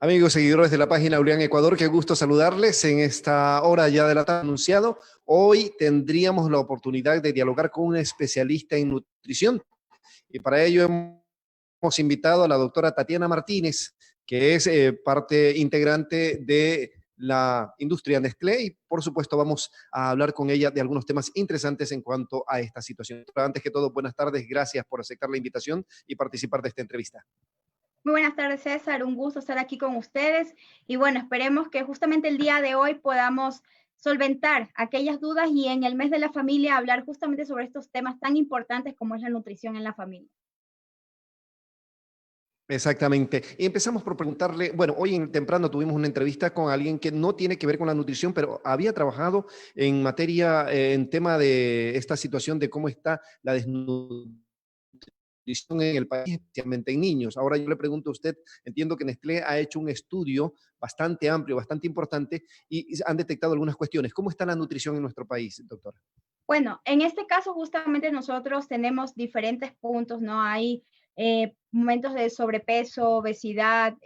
Amigos seguidores de la página Ulian Ecuador, qué gusto saludarles en esta hora ya de la tarde anunciado. Hoy tendríamos la oportunidad de dialogar con un especialista en nutrición y para ello hemos invitado a la doctora Tatiana Martínez, que es parte integrante de la industria Nestlé y por supuesto vamos a hablar con ella de algunos temas interesantes en cuanto a esta situación. Pero antes que todo, buenas tardes, gracias por aceptar la invitación y participar de esta entrevista. Muy buenas tardes, César. Un gusto estar aquí con ustedes. Y bueno, esperemos que justamente el día de hoy podamos solventar aquellas dudas y en el mes de la familia hablar justamente sobre estos temas tan importantes como es la nutrición en la familia. Exactamente. Y empezamos por preguntarle, bueno, hoy en temprano tuvimos una entrevista con alguien que no tiene que ver con la nutrición, pero había trabajado en materia, en tema de esta situación de cómo está la desnutrición en el país, especialmente en niños. Ahora yo le pregunto a usted, entiendo que Nestlé ha hecho un estudio bastante amplio, bastante importante y han detectado algunas cuestiones. ¿Cómo está la nutrición en nuestro país, doctora? Bueno, en este caso justamente nosotros tenemos diferentes puntos, ¿no? Hay momentos de sobrepeso, obesidad,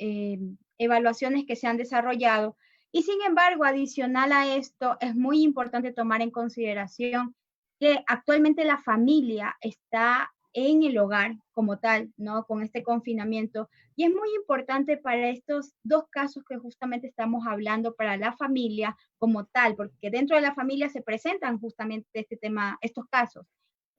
evaluaciones que se han desarrollado y sin embargo, adicional a esto, es muy importante tomar en consideración que actualmente la familia está en el hogar como tal, ¿no? Con este confinamiento. Y es muy importante para estos dos casos que justamente estamos hablando para la familia como tal, porque dentro de la familia se presentan justamente este tema, estos casos.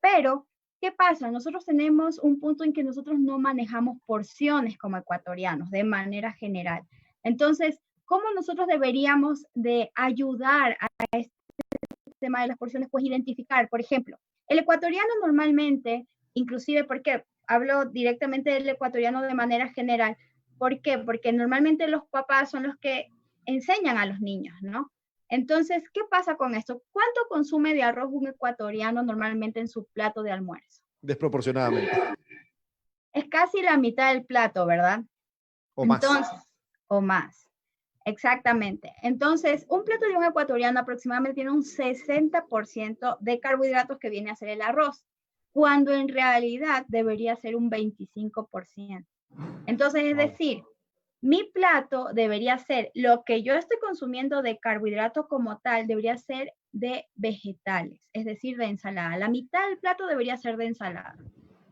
Pero, ¿qué pasa? Nosotros tenemos un punto en que nosotros no manejamos porciones como ecuatorianos de manera general. Entonces, ¿cómo nosotros deberíamos de ayudar a este tema de las porciones? Pues identificar, por ejemplo, el ecuatoriano normalmente, inclusive porque hablo directamente del ecuatoriano de manera general, ¿por qué? Porque normalmente los papás son los que enseñan a los niños, ¿no? Entonces, ¿qué pasa con esto? ¿Cuánto consume de arroz un ecuatoriano normalmente en su plato de almuerzo? Desproporcionadamente. Es casi la mitad del plato, ¿verdad? O más. Entonces, o más. Exactamente. Entonces, un plato de un ecuatoriano aproximadamente tiene un 60% de carbohidratos que viene a ser el arroz, cuando en realidad debería ser un 25%. Entonces, es decir, mi plato debería ser lo que yo estoy consumiendo de carbohidrato como tal, debería ser de vegetales, es decir, de ensalada. La mitad del plato debería ser de ensalada,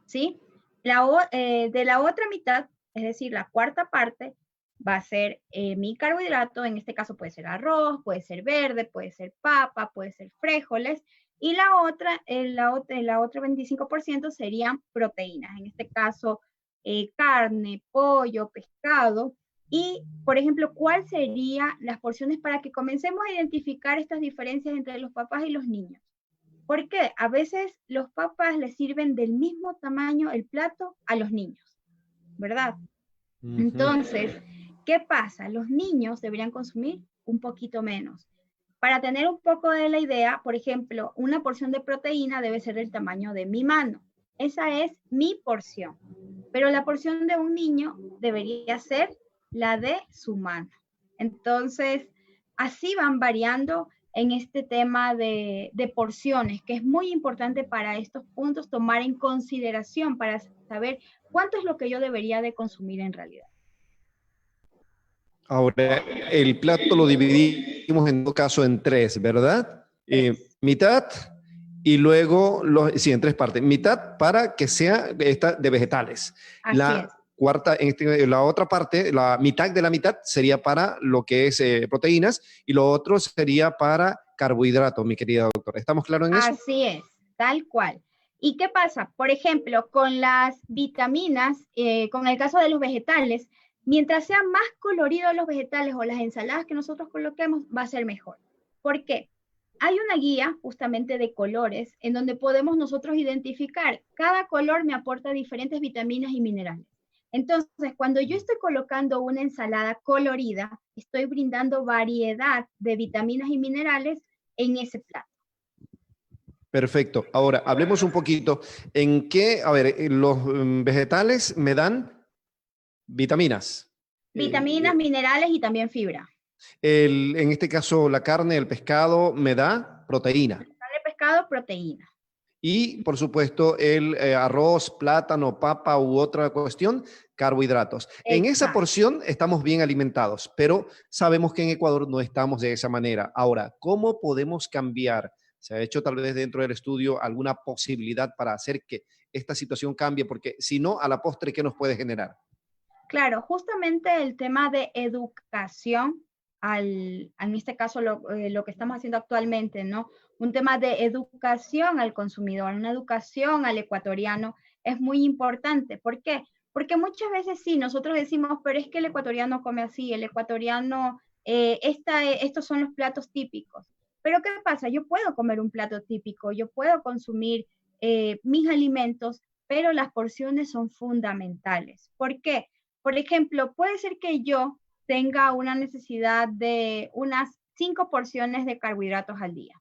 ¿sí? De la otra mitad, es decir, la cuarta parte, va a ser mi carbohidrato, en este caso puede ser arroz, puede ser verde, puede ser papa, puede ser frijoles, y la otra 25% serían proteínas, en este caso carne, pollo, pescado. Y, por ejemplo, ¿cuáles serían las porciones para que comencemos a identificar estas diferencias entre los papás y los niños? Porque a veces los papás les sirven del mismo tamaño el plato a los niños, ¿verdad? Entonces, ¿qué pasa? Los niños deberían consumir un poquito menos. Para tener un poco de la idea, por ejemplo, una porción de proteína debe ser del tamaño de mi mano. Esa es mi porción. Pero la porción de un niño debería ser la de su mano. Entonces, así van variando en este tema de porciones, que es muy importante para estos puntos tomar en consideración para saber cuánto es lo que yo debería de consumir en realidad. Ahora, el plato lo dividimos en todo caso en tres, ¿verdad? Mitad y luego, sí, en tres partes. Mitad para que sea esta de vegetales. Así es. Cuarta, la otra parte, la mitad de la mitad sería para lo que es proteínas y lo otro sería para carbohidratos, mi querida doctora. ¿Estamos claros en eso? Así es, tal cual. ¿Y qué pasa? Por ejemplo, con las vitaminas, con el caso de los vegetales, mientras sean más coloridos los vegetales o las ensaladas que nosotros coloquemos, va a ser mejor. ¿Por qué? Hay una guía justamente de colores en donde podemos nosotros identificar, cada color me aporta diferentes vitaminas y minerales. Entonces, cuando yo estoy colocando una ensalada colorida, estoy brindando variedad de vitaminas y minerales en ese plato. Perfecto. Ahora, hablemos un poquito en qué, a ver, los vegetales me dan vitaminas. Vitaminas, minerales y también fibra. En este caso, la carne, el pescado me da proteína. Carne, pescado, proteína. Y, por supuesto, el arroz, plátano, papa u otra cuestión carbohidratos. En esa Exacto. porción estamos bien alimentados, pero sabemos que en Ecuador no estamos de esa manera. Ahora, ¿cómo podemos cambiar? ¿Se ha hecho tal vez dentro del estudio alguna posibilidad para hacer que esta situación cambie? Porque si no, a la postre, ¿qué nos puede generar? Claro, justamente el tema de educación, en este caso lo que estamos haciendo actualmente, ¿no? Un tema de educación al consumidor, una educación al ecuatoriano es muy importante. ¿Por qué? Porque muchas veces sí, nosotros decimos, pero es que el ecuatoriano come así, el ecuatoriano, estos son los platos típicos. Pero ¿qué pasa? Yo puedo comer un plato típico, yo puedo consumir mis alimentos, pero las porciones son fundamentales. ¿Por qué? Por ejemplo, puede ser que yo tenga una necesidad de unas 5 porciones de carbohidratos al día,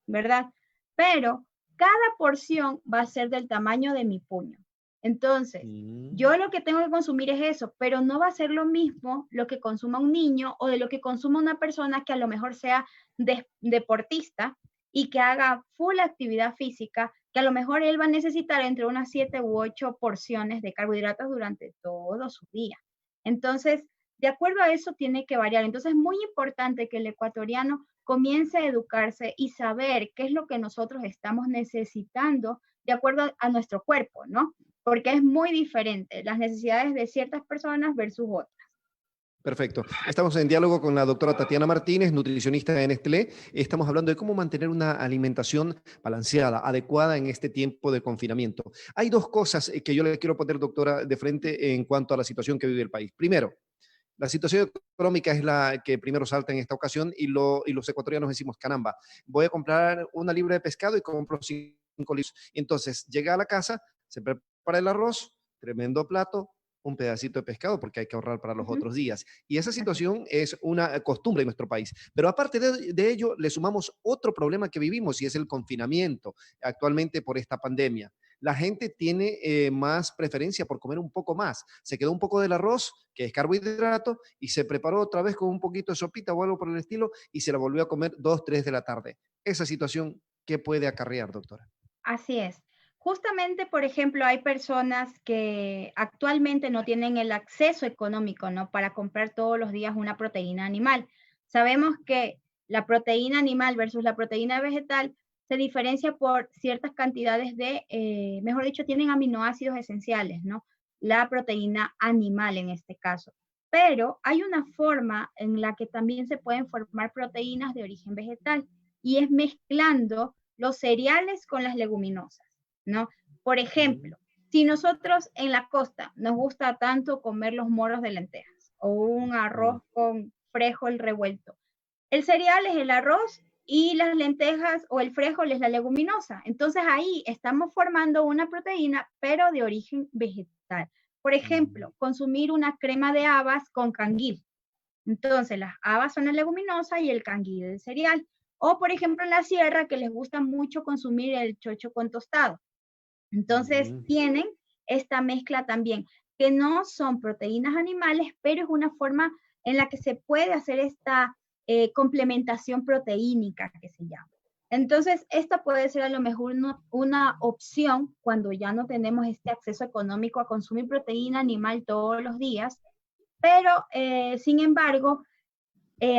¿verdad? Pero cada porción va a ser del tamaño de mi puño. Entonces, Mm. yo lo que tengo que consumir es eso, pero no va a ser lo mismo lo que consuma un niño o de lo que consuma una persona que a lo mejor sea deportista y que haga full actividad física, que a lo mejor él va a necesitar entre unas 7 u 8 porciones de carbohidratos durante todo su día. Entonces, de acuerdo a eso tiene que variar. Entonces, es muy importante que el ecuatoriano comience a educarse y saber qué es lo que nosotros estamos necesitando de acuerdo a nuestro cuerpo, ¿no? Porque es muy diferente las necesidades de ciertas personas versus otras. Perfecto. Estamos en diálogo con la doctora Tatiana Martínez, nutricionista de Nestlé. Estamos hablando de cómo mantener una alimentación balanceada, adecuada en este tiempo de confinamiento. Hay dos cosas que yo le quiero poner, doctora, de frente en cuanto a la situación que vive el país. Primero, la situación económica es la que primero salta en esta ocasión y los ecuatorianos decimos, caramba, voy a comprar una libra de pescado y compro 5 libras. Entonces, llega a la casa, se prepara el arroz, tremendo plato, un pedacito de pescado porque hay que ahorrar para los Ujú. otros días. Y esa Así es. situación es una costumbre en nuestro país. Pero aparte de ello, le sumamos otro problema que vivimos y es el confinamiento actualmente por esta pandemia. La gente tiene más preferencia por comer un poco más. Se quedó un poco del arroz, que es carbohidrato, y se preparó otra vez con un poquito de sopita o algo por el estilo y se la volvió a comer 2, 3 de la tarde. Esa situación, ¿qué puede acarrear, doctora? Así es. Justamente, por ejemplo, hay personas que actualmente no tienen el acceso económico, ¿no? Para comprar todos los días una proteína animal. Sabemos que la proteína animal versus la proteína vegetal se diferencia por ciertas cantidades de, mejor dicho, tienen aminoácidos esenciales, ¿no? La proteína animal en este caso. Pero hay una forma en la que también se pueden formar proteínas de origen vegetal y es mezclando los cereales con las leguminosas, ¿no? Por Mm. ejemplo, si nosotros en la costa nos gusta tanto comer los moros de lentejas o un Mm. arroz con frijol revuelto, el cereal es el arroz y las lentejas o el frijol es la leguminosa. Entonces ahí estamos formando una proteína, pero de origen vegetal. Por Mm. ejemplo, consumir una crema de habas con canguil. Entonces, las habas son la leguminosa y el canguil el cereal. O, por ejemplo, en la sierra, que les gusta mucho consumir el chocho con tostado. Entonces, Mm. tienen esta mezcla también, que no son proteínas animales, pero es una forma en la que se puede hacer esta complementación proteínica que se llama. Entonces, esta puede ser a lo mejor una opción cuando ya no tenemos este acceso económico a consumir proteína animal todos los días, pero, sin embargo,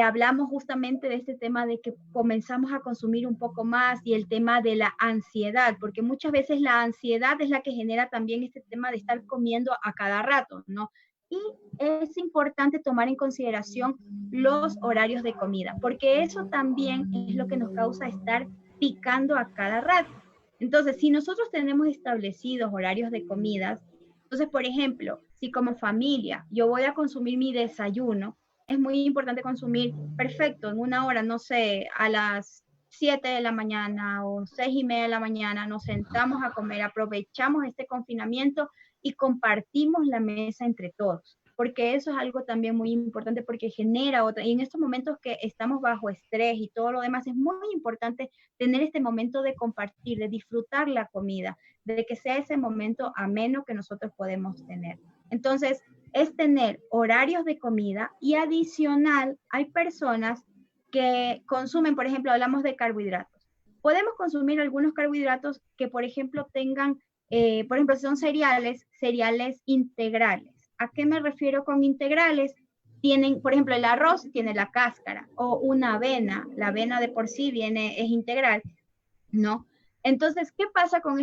hablamos justamente de este tema de que comenzamos a consumir un poco más y el tema de la ansiedad, porque muchas veces la ansiedad es la que genera también este tema de estar comiendo a cada rato, ¿no? Y es importante tomar en consideración los horarios de comida, porque eso también es lo que nos causa estar picando a cada rato. Entonces, si nosotros tenemos establecidos horarios de comidas, entonces, por ejemplo, si como familia yo voy a consumir mi desayuno, es muy importante consumir, perfecto, en una hora, no sé, a las 7 de la mañana o 6:30 de la mañana, nos sentamos a comer, aprovechamos este confinamiento y compartimos la mesa entre todos, porque eso es algo también muy importante porque genera otra, y en estos momentos que estamos bajo estrés y todo lo demás, es muy importante tener este momento de compartir, de disfrutar la comida, de que sea ese momento ameno que nosotros podemos tener. Entonces, es tener horarios de comida y adicional hay personas que consumen, por ejemplo, hablamos de carbohidratos. Podemos consumir algunos carbohidratos que, por ejemplo, tengan, por ejemplo, si son cereales, cereales integrales. ¿A qué me refiero con integrales? Tienen, por ejemplo, el arroz tiene la cáscara, o una avena, la avena de por sí es integral, ¿no? Entonces, ¿qué pasa con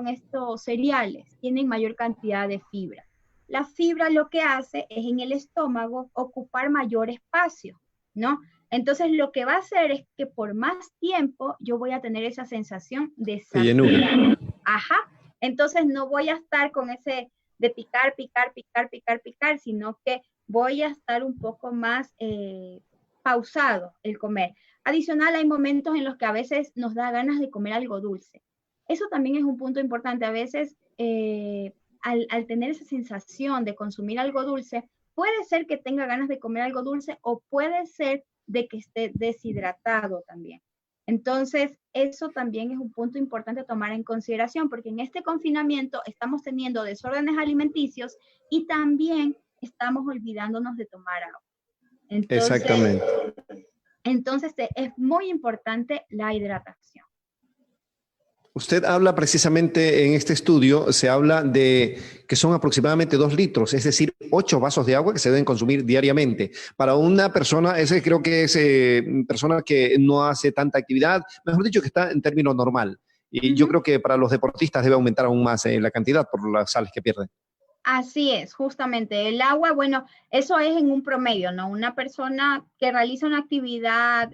estos cereales? Tienen mayor cantidad de fibra. La fibra lo que hace es en el estómago ocupar mayor espacio, ¿no? Entonces, lo que va a hacer es que por más tiempo yo voy a tener esa sensación de De llenura. saciedad. Ajá. Entonces, no voy a estar con ese de picar, picar, picar, picar, picar, sino que voy a estar un poco más pausado el comer. Adicional, hay momentos en los que a veces nos da ganas de comer algo dulce. Eso también es un punto importante. A veces, al tener esa sensación de consumir algo dulce, puede ser que tenga ganas de comer algo dulce o puede ser de que esté deshidratado también. Entonces, eso también es un punto importante a tomar en consideración, porque en este confinamiento estamos teniendo desórdenes alimenticios y también estamos olvidándonos de tomar agua. Exactamente. Entonces es muy importante la hidratación. Usted habla precisamente en este estudio, se habla de que son aproximadamente 2 litros, es decir, 8 vasos de agua que se deben consumir diariamente. Para una persona, ese creo que es persona que no hace tanta actividad, mejor dicho, que está en término normal. Y yo creo que para los deportistas debe aumentar aún más la cantidad por las sales que pierden. Así es, justamente. El agua, bueno, eso es en un promedio, ¿no? Una persona que realiza una actividad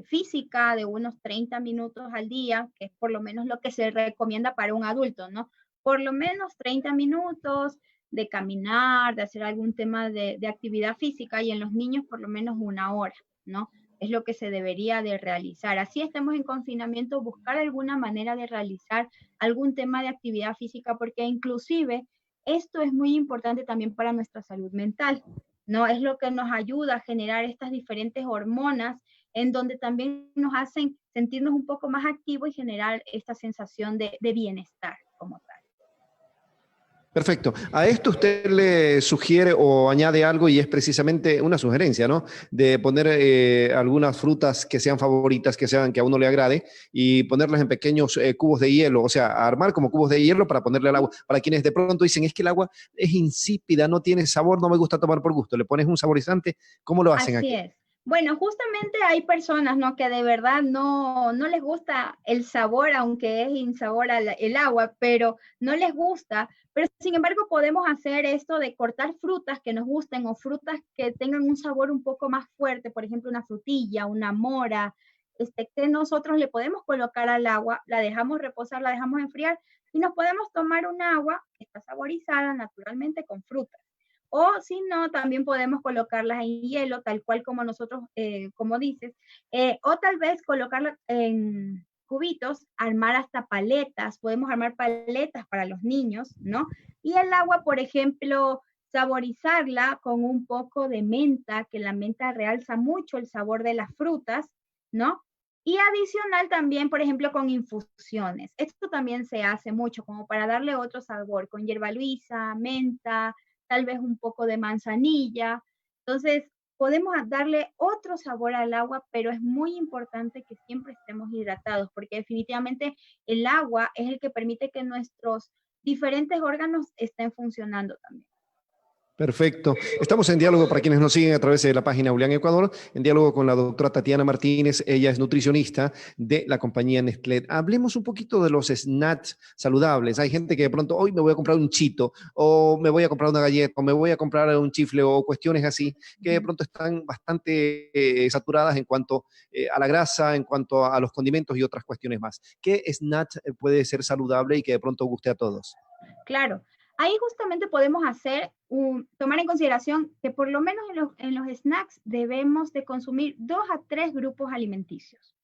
física de unos 30 minutos al día, que es por lo menos lo que se recomienda para un adulto, ¿no? Por lo menos 30 minutos de caminar, de hacer algún tema de actividad física, y en los niños por lo menos 1 hora, ¿no? Es lo que se debería de realizar. Así estemos en confinamiento, buscar alguna manera de realizar algún tema de actividad física, porque inclusive esto es muy importante también para nuestra salud mental, ¿no? Es lo que nos ayuda a generar estas diferentes hormonas en donde también nos hacen sentirnos un poco más activos y generar esta sensación de bienestar como tal. Perfecto. A esto usted le sugiere o añade algo y es precisamente una sugerencia, ¿no? De poner algunas frutas que sean favoritas, que a uno le agrade y ponerlas en pequeños cubos de hielo, o sea, armar como cubos de hielo para ponerle al agua. Para quienes de pronto dicen, es que el agua es insípida, no tiene sabor, no me gusta tomar por gusto. Le pones un saborizante, ¿cómo lo hacen Así aquí? es. Bueno, justamente hay personas, ¿no? Que de verdad no les gusta el sabor, aunque es insabor el agua, pero no les gusta. Pero sin embargo podemos hacer esto de cortar frutas que nos gusten o frutas que tengan un sabor un poco más fuerte, por ejemplo, una frutilla, una mora, que nosotros le podemos colocar al agua, la dejamos reposar, la dejamos enfriar y nos podemos tomar un agua que está saborizada naturalmente con frutas. O si no, también podemos colocarlas en hielo, tal cual como nosotros, como dices, o tal vez colocarlas en cubitos, armar hasta paletas, podemos armar paletas para los niños, ¿no? Y el agua, por ejemplo, saborizarla con un poco de menta, que la menta realza mucho el sabor de las frutas, ¿no? Y adicional también, por ejemplo, con infusiones. Esto también se hace mucho como para darle otro sabor, con hierba luisa, menta, tal vez un poco de manzanilla. Entonces, podemos darle otro sabor al agua, pero es muy importante que siempre estemos hidratados, porque definitivamente el agua es el que permite que nuestros diferentes órganos estén funcionando también. Perfecto. Estamos en diálogo para quienes nos siguen a través de la página Ulian Ecuador, en diálogo con la doctora Tatiana Martínez. Ella es nutricionista de la compañía Nestlé. Hablemos un poquito de los snacks saludables. Hay gente que de pronto, hoy me voy a comprar un chito, o me voy a comprar una galleta, o me voy a comprar un chifle, o cuestiones así, que de pronto están bastante saturadas en cuanto a la grasa, en cuanto a los condimentos y otras cuestiones más. ¿Qué snack puede ser saludable y que de pronto guste a todos? Claro, ahí justamente podemos tomar en consideración que por lo menos en los snacks debemos de consumir 2 a 3 grupos alimenticios.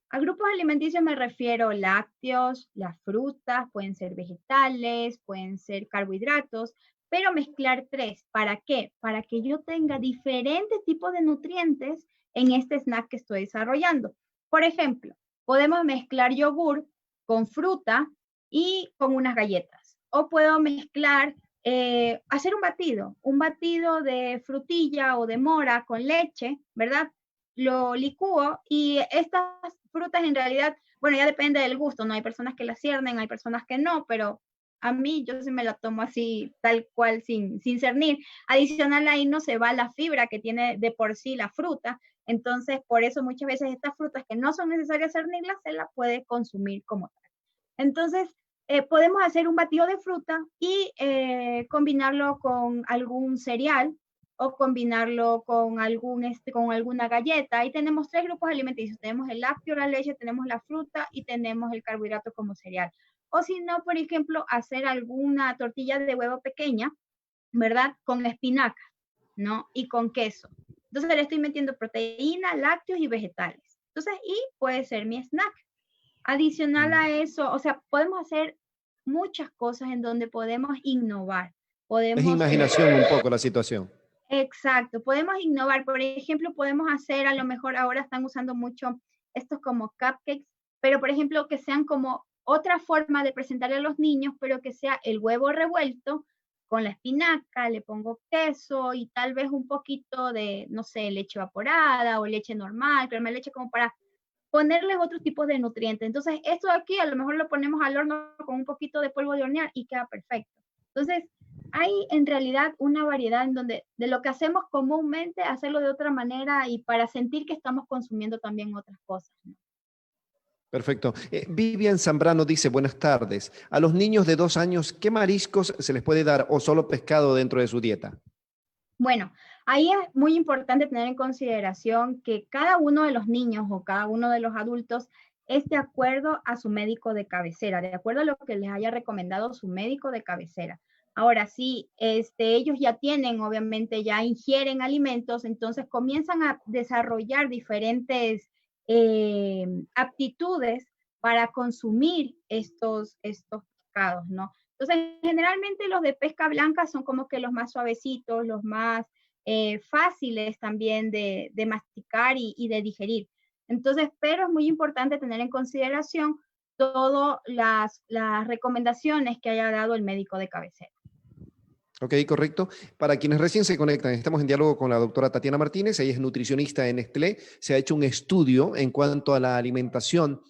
A grupos alimenticios me refiero lácteos, las frutas, pueden ser vegetales, pueden ser carbohidratos, pero mezclar 3. ¿Para qué? Para que yo tenga diferentes tipos de nutrientes en este snack que estoy desarrollando. Por ejemplo, podemos mezclar yogur con fruta y con unas galletas. O puedo mezclar, hacer un batido de frutilla o de mora con leche, ¿verdad? Lo licúo y estas frutas en realidad, bueno, ya depende del gusto, ¿no? Hay personas que las ciernen, hay personas que no, pero A mí, yo sí me la tomo así, tal cual, sin cernir. Adicional ahí no se va la fibra que tiene de por sí la fruta. Entonces, por eso muchas veces estas frutas que no son necesarias cernirlas, se las puede consumir como tal. Entonces, podemos hacer un batido de fruta y combinarlo con algún cereal o combinarlo con, con alguna galleta. Ahí tenemos 3 grupos alimenticios. Tenemos el lácteo, la leche, tenemos la fruta y tenemos el carbohidrato como cereal. O si no, por ejemplo, hacer alguna tortilla de huevo pequeña, ¿verdad? Con espinaca, ¿no? Y con queso. Entonces le estoy metiendo proteína, lácteos y vegetales. Entonces, y puede ser mi snack. Adicional a eso, o sea, podemos hacer muchas cosas en donde podemos innovar. Es Podemos, imaginación un poco la situación. exacto, podemos innovar. Por ejemplo, podemos hacer, a lo mejor ahora están usando mucho estos como cupcakes, pero por ejemplo, que sean como otra forma de presentarle a los niños, pero que sea el huevo revuelto con la espinaca, le pongo queso y tal vez un poquito de, no sé, leche evaporada o leche normal, crema de leche como para ponerles otros tipos de nutrientes. Entonces, esto de aquí a lo mejor lo ponemos al horno con un poquito de polvo de hornear y queda perfecto. Entonces, hay en realidad una variedad en donde de lo que hacemos comúnmente, hacerlo de otra manera y para sentir que estamos consumiendo también otras cosas, ¿no? Perfecto. Vivian Zambrano dice, buenas tardes. A los niños de 2 años, ¿qué mariscos se les puede dar o solo pescado dentro de su dieta? Bueno, ahí es muy importante tener en consideración que cada uno de los niños o cada uno de los adultos es de acuerdo a su médico de cabecera, de acuerdo a lo que les haya recomendado su médico de cabecera. Ahora sí, ellos ya tienen, obviamente, ya ingieren alimentos, entonces comienzan a desarrollar diferentes aptitudes para consumir estos pescados, ¿no? Entonces, generalmente los de pesca blanca son como que los más suavecitos, los más fáciles también de masticar y de digerir. Entonces, pero es muy importante tener en consideración todas las recomendaciones que haya dado el médico de cabecera. Ok, correcto. Para quienes recién se conectan, estamos en diálogo con la doctora Tatiana Martínez, ella es nutricionista en Nestlé, se ha hecho un estudio en cuanto a la alimentación,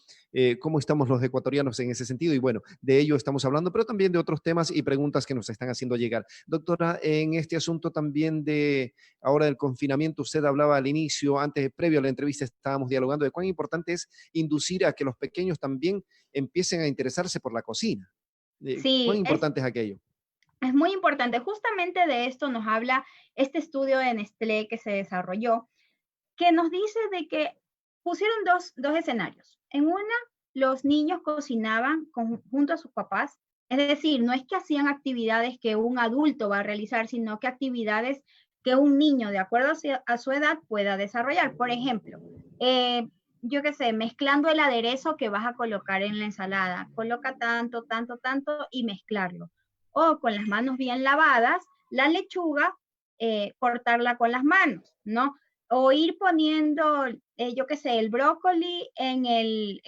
cómo estamos los ecuatorianos en ese sentido, y bueno, de ello estamos hablando, pero también de otros temas y preguntas que nos están haciendo llegar. Doctora, en este asunto también de ahora del confinamiento, usted hablaba al inicio, antes, previo a la entrevista, estábamos dialogando de cuán importante es inducir a que los pequeños también empiecen a interesarse por la cocina. ¿Cuán Sí, importante es aquello? es muy importante. Justamente de esto nos habla este estudio de Nestlé que se desarrolló, que nos dice de que pusieron dos escenarios. En una, los niños cocinaban junto a sus papás, es decir, no es que hacían actividades que un adulto va a realizar, sino que actividades que un niño, de acuerdo a su edad, pueda desarrollar. Por ejemplo, yo qué sé, mezclando el aderezo que vas a colocar en la ensalada. Coloca tanto, tanto, tanto y mezclarlo. O con las manos bien lavadas, la lechuga, cortarla con las manos, ¿no? O ir poniendo, yo qué sé, el brócoli en el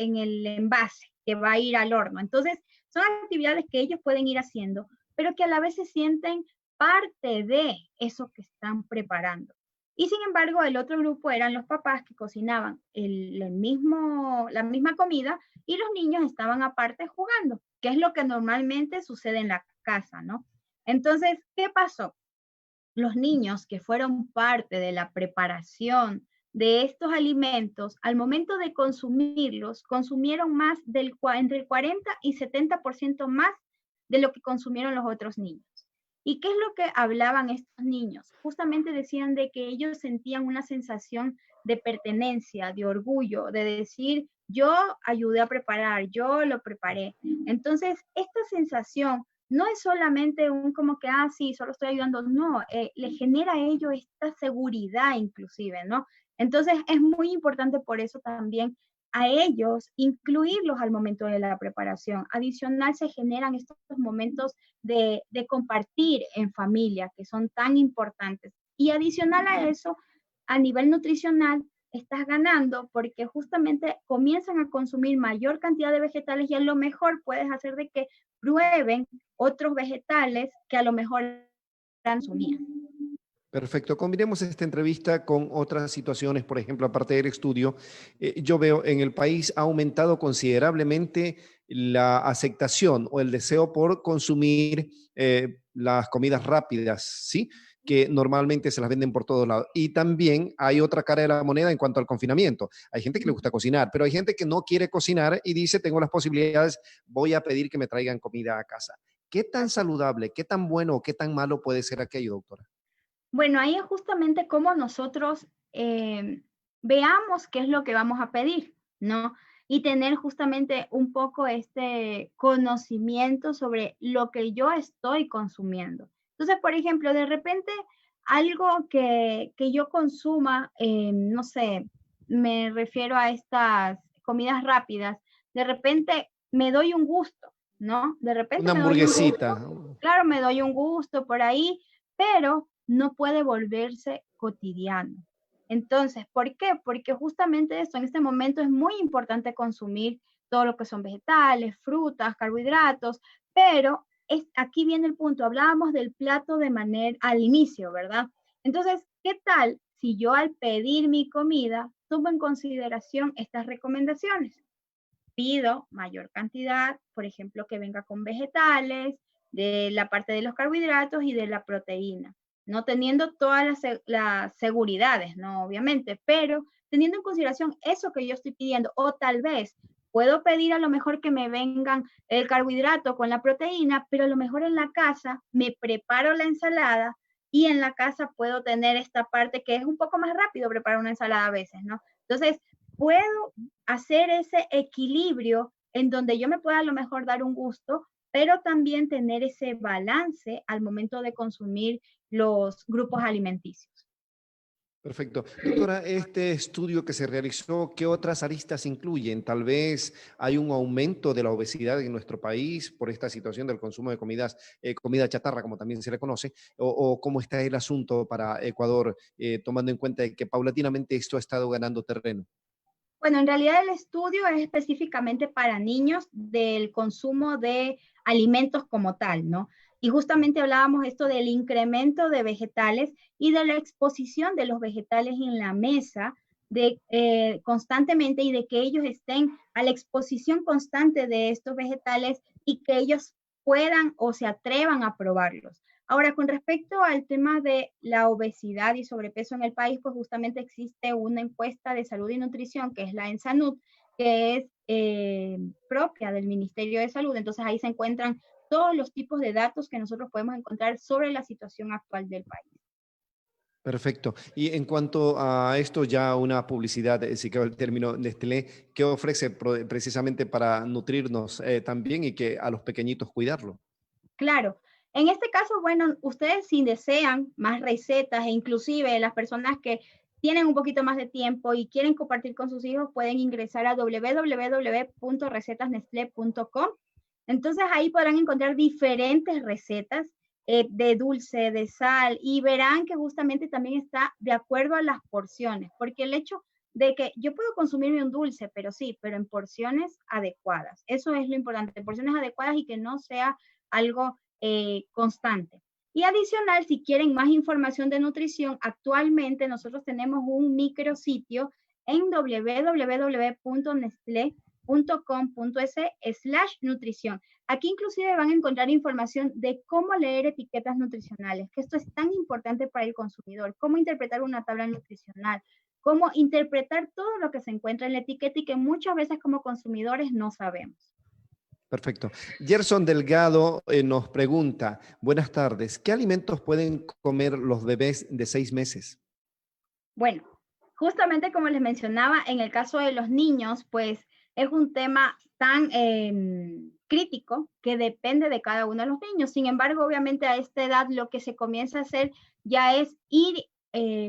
envase que va a ir al horno. Entonces, son actividades que ellos pueden ir haciendo, pero que a la vez se sienten parte de eso que están preparando. Y sin embargo, el otro grupo eran los papás que cocinaban la misma comida y los niños estaban aparte jugando, que es lo que normalmente sucede en la casa, ¿no? Entonces, ¿qué pasó? Los niños que fueron parte de la preparación de estos alimentos, al momento de consumirlos, consumieron más entre el 40 y 70% más de lo que consumieron los otros niños. ¿Y qué es lo que hablaban estos niños? Justamente decían de que ellos sentían una sensación de pertenencia, de orgullo, de decir, yo ayudé a preparar, yo lo preparé. Entonces, esta sensación no es solamente un como que, sí, solo estoy ayudando, no, le genera a ellos esta seguridad inclusive, ¿no? Entonces es muy importante por eso también a ellos incluirlos al momento de la preparación. Adicional se generan estos momentos de compartir en familia que son tan importantes. Y adicional a eso, a nivel nutricional, estás ganando porque justamente comienzan a consumir mayor cantidad de vegetales y a lo mejor puedes hacer de que prueben otros vegetales que a lo mejor consumían. Perfecto. Combinemos esta entrevista con otras situaciones, por ejemplo, aparte del estudio, yo veo en el país ha aumentado considerablemente la aceptación o el deseo por consumir las comidas rápidas, ¿sí? Que normalmente se las venden por todos lados. Y también hay otra cara de la moneda en cuanto al confinamiento. Hay gente que le gusta cocinar, pero hay gente que no quiere cocinar y dice, tengo las posibilidades, voy a pedir que me traigan comida a casa. ¿Qué tan saludable, qué tan bueno o qué tan malo puede ser aquello, doctora? Bueno, ahí es justamente como nosotros veamos qué es lo que vamos a pedir, ¿no? Y tener justamente un poco este conocimiento sobre lo que yo estoy consumiendo. Entonces, por ejemplo, de repente algo que yo consuma, no sé, me refiero a estas comidas rápidas, de repente me doy un gusto, ¿no? De repente Una me doy un hamburguesita. gusto, claro, me doy un gusto por ahí, pero no puede volverse cotidiano. Entonces, ¿por qué? Porque justamente esto, en este momento es muy importante consumir todo lo que son vegetales, frutas, carbohidratos, pero aquí viene el punto, hablábamos del plato de manera al inicio, ¿verdad? Entonces, ¿qué tal si yo al pedir mi comida tomo en consideración estas recomendaciones? Pido mayor cantidad, por ejemplo, que venga con vegetales, de la parte de los carbohidratos y de la proteína, no teniendo todas las seguridades, ¿no? Obviamente, pero teniendo en consideración eso que yo estoy pidiendo, o tal vez puedo pedir a lo mejor que me vengan el carbohidrato con la proteína, pero a lo mejor en la casa me preparo la ensalada y en la casa puedo tener esta parte que es un poco más rápido preparar una ensalada a veces, ¿no? Entonces, puedo hacer ese equilibrio en donde yo me pueda a lo mejor dar un gusto, pero también tener ese balance al momento de consumir los grupos alimenticios. Perfecto. Doctora, este estudio que se realizó, ¿qué otras aristas incluyen? Tal vez hay un aumento de la obesidad en nuestro país por esta situación del consumo de comidas, comida chatarra, como también se le conoce, o cómo está el asunto para Ecuador, tomando en cuenta que paulatinamente esto ha estado ganando terreno. Bueno, en realidad el estudio es específicamente para niños del consumo de alimentos como tal, ¿no? Y justamente hablábamos esto del incremento de vegetales y de la exposición de los vegetales en la mesa constantemente y de que ellos estén a la exposición constante de estos vegetales y que ellos puedan o se atrevan a probarlos. Ahora, con respecto al tema de la obesidad y sobrepeso en el país, pues justamente existe una encuesta de salud y nutrición, que es la ENSANUD, que es propia del Ministerio de Salud. Entonces ahí se encuentran todos los tipos de datos que nosotros podemos encontrar sobre la situación actual del país. Perfecto. Y en cuanto a esto, ya una publicidad, si queda el término Nestlé, ¿qué ofrece precisamente para nutrirnos también y que a los pequeñitos cuidarlo? Claro. En este caso, bueno, ustedes si desean más recetas e inclusive las personas que tienen un poquito más de tiempo y quieren compartir con sus hijos, pueden ingresar a www.recetasnestle.com. Entonces ahí podrán encontrar diferentes recetas de dulce, de sal, y verán que justamente también está de acuerdo a las porciones, porque el hecho de que yo puedo consumirme un dulce, pero sí, pero en porciones adecuadas. Eso es lo importante, porciones adecuadas y que no sea algo constante. Y adicional, si quieren más información de nutrición, actualmente nosotros tenemos un micrositio en www.nestle.com.es/nutrición. Aquí inclusive van a encontrar información de cómo leer etiquetas nutricionales, que esto es tan importante para el consumidor, cómo interpretar una tabla nutricional, cómo interpretar todo lo que se encuentra en la etiqueta y que muchas veces como consumidores no sabemos. Perfecto. Gerson Delgado nos pregunta, buenas tardes, ¿qué alimentos pueden comer los bebés de 6 meses? Bueno, justamente como les mencionaba, en el caso de los niños, pues es un tema tan crítico que depende de cada uno de los niños. Sin embargo, obviamente a esta edad lo que se comienza a hacer ya es ir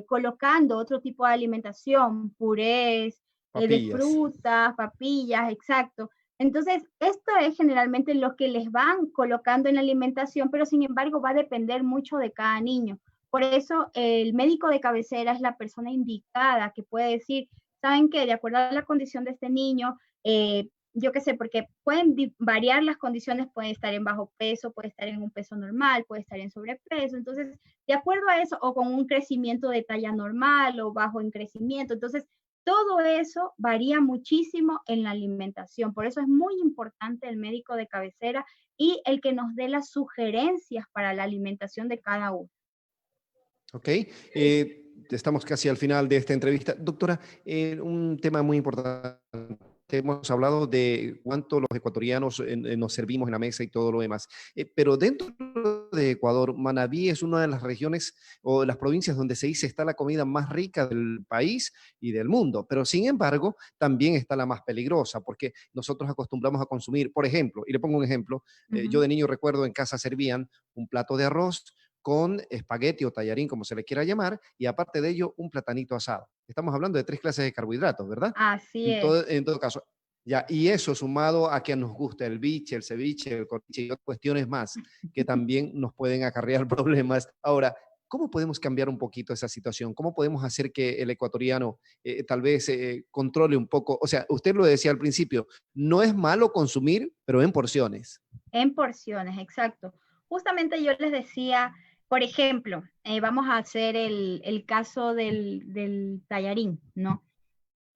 colocando otro tipo de alimentación, purés, de Papillas. frutas, papillas, exacto. Entonces, esto es generalmente lo que les van colocando en la alimentación, pero sin embargo va a depender mucho de cada niño. Por eso el médico de cabecera es la persona indicada que puede decir, ¿saben qué? De acuerdo a la condición de este niño, yo qué sé, porque pueden variar las condiciones, puede estar en bajo peso, puede estar en un peso normal, puede estar en sobrepeso. Entonces, de acuerdo a eso, o con un crecimiento de talla normal o bajo en crecimiento. Entonces, Todo eso varía muchísimo en la alimentación. Por eso es muy importante el médico de cabecera y el que nos dé las sugerencias para la alimentación de cada uno. Ok, estamos casi al final de esta entrevista. Doctora, un tema muy importante. Hemos hablado de cuánto los ecuatorianos nos servimos en la mesa y todo lo demás. Pero dentro de Ecuador, Manabí es una de las regiones o de las provincias donde se dice está la comida más rica del país y del mundo. Pero sin embargo, también está la más peligrosa porque nosotros acostumbramos a consumir, por ejemplo, y le pongo un ejemplo, yo de niño recuerdo en casa servían un plato de arroz con espagueti o tallarín, como se le quiera llamar, y aparte de ello, un platanito asado. Estamos hablando de 3 clases de carbohidratos, ¿verdad? Así es. En todo caso, ya, y eso sumado a que nos gusta el biche, el ceviche, el corviche y otras cuestiones más que también nos pueden acarrear problemas. Ahora, ¿cómo podemos cambiar un poquito esa situación? ¿Cómo podemos hacer que el ecuatoriano tal vez controle un poco? O sea, usted lo decía al principio, no es malo consumir, pero en porciones. En porciones, exacto. Justamente yo les decía, por ejemplo, vamos a hacer el caso del tallarín, ¿no?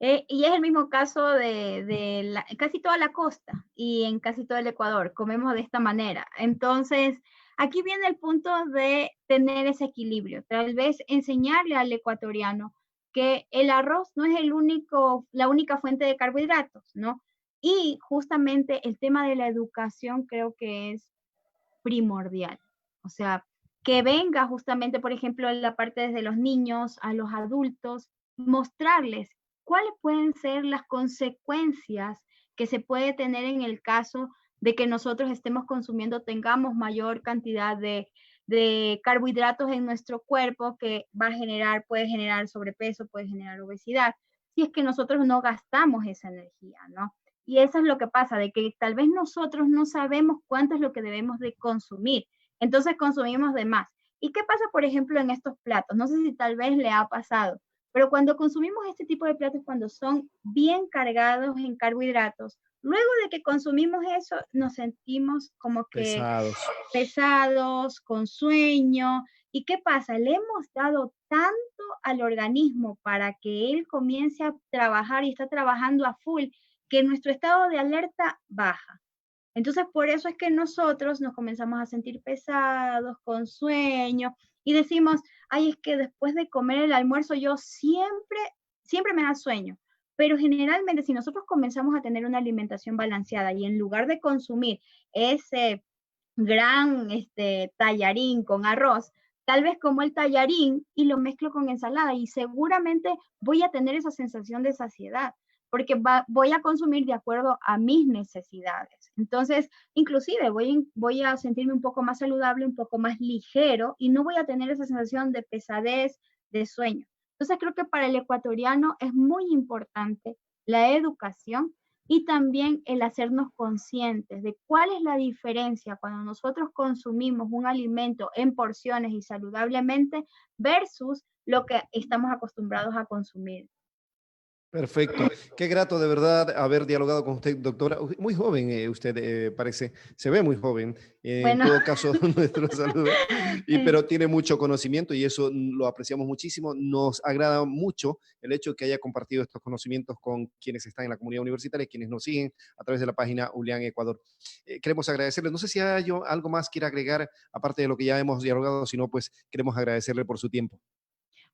Y es el mismo caso de casi toda la costa y en casi todo el Ecuador, comemos de esta manera. Entonces, aquí viene el punto de tener ese equilibrio, tal vez enseñarle al ecuatoriano que el arroz no es la única fuente de carbohidratos, ¿no? Y justamente el tema de la educación creo que es primordial. O sea, que venga justamente, por ejemplo, en la parte desde los niños a los adultos, mostrarles cuáles pueden ser las consecuencias que se puede tener en el caso de que nosotros estemos consumiendo, tengamos mayor cantidad de carbohidratos en nuestro cuerpo que va a generar, puede generar sobrepeso, puede generar obesidad, si es que nosotros no gastamos esa energía, ¿no? Y eso es lo que pasa, de que tal vez nosotros no sabemos cuánto es lo que debemos de consumir. Entonces consumimos de más. ¿Y qué pasa, por ejemplo, en estos platos? No sé si tal vez le ha pasado, pero cuando consumimos este tipo de platos, cuando son bien cargados en carbohidratos, luego de que consumimos eso, nos sentimos como que Pesados. pesados, con sueño. ¿Y qué pasa? Le hemos dado tanto al organismo para que él comience a trabajar y está trabajando a full, que nuestro estado de alerta baja. Entonces, por eso es que nosotros nos comenzamos a sentir pesados, con sueño, y decimos, ay, es que después de comer el almuerzo yo siempre me da sueño. Pero generalmente si nosotros comenzamos a tener una alimentación balanceada y en lugar de consumir ese gran tallarín con arroz, tal vez como el tallarín y lo mezclo con ensalada y seguramente voy a tener esa sensación de saciedad porque voy a consumir de acuerdo a mis necesidades. Entonces, inclusive voy a sentirme un poco más saludable, un poco más ligero y no voy a tener esa sensación de pesadez, de sueño. Entonces, creo que para el ecuatoriano es muy importante la educación y también el hacernos conscientes de cuál es la diferencia cuando nosotros consumimos un alimento en porciones y saludablemente versus lo que estamos acostumbrados a consumir. Perfecto. Qué grato de verdad haber dialogado con usted, doctora. Muy joven usted parece, se ve muy joven. En Bueno, todo caso, nuestro saludo. Pero tiene mucho conocimiento y eso lo apreciamos muchísimo. Nos agrada mucho el hecho de que haya compartido estos conocimientos con quienes están en la comunidad universitaria, quienes nos siguen a través de la página Ulian Ecuador. Queremos agradecerle. No sé si hay algo más quiera agregar, aparte de lo que ya hemos dialogado, sino pues queremos agradecerle por su tiempo.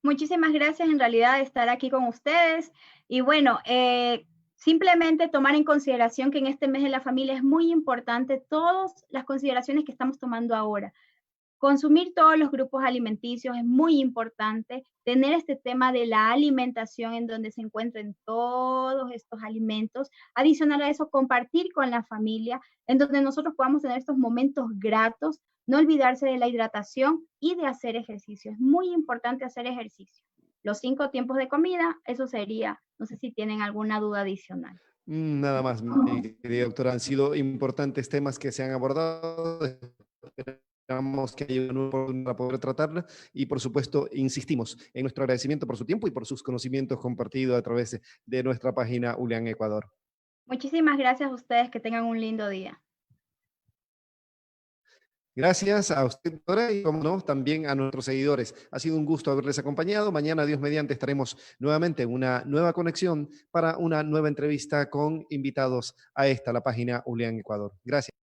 muchísimas gracias en realidad de estar aquí con ustedes. Y bueno, simplemente tomar en consideración que en este mes de la familia es muy importante todas las consideraciones que estamos tomando ahora. Consumir todos los grupos alimenticios es muy importante, tener este tema de la alimentación en donde se encuentren todos estos alimentos, adicional a eso compartir con la familia, en donde nosotros podamos tener estos momentos gratos, no olvidarse de la hidratación y de hacer ejercicio. Es muy importante hacer ejercicio. Los 5 tiempos de comida, eso sería, no sé si tienen alguna duda adicional. Nada más, mi querida doctora, han sido importantes temas que se han abordado. Esperamos que haya una nueva oportunidad para poder tratarla y, por supuesto, insistimos en nuestro agradecimiento por su tiempo y por sus conocimientos compartidos a través de nuestra página Ulian Ecuador. Muchísimas gracias a ustedes, que tengan un lindo día. Gracias a usted, doctora, y como no, también a nuestros seguidores. Ha sido un gusto haberles acompañado. Mañana, Dios mediante, estaremos nuevamente en una nueva conexión para una nueva entrevista con invitados a esta, la página Ulian Ecuador. Gracias.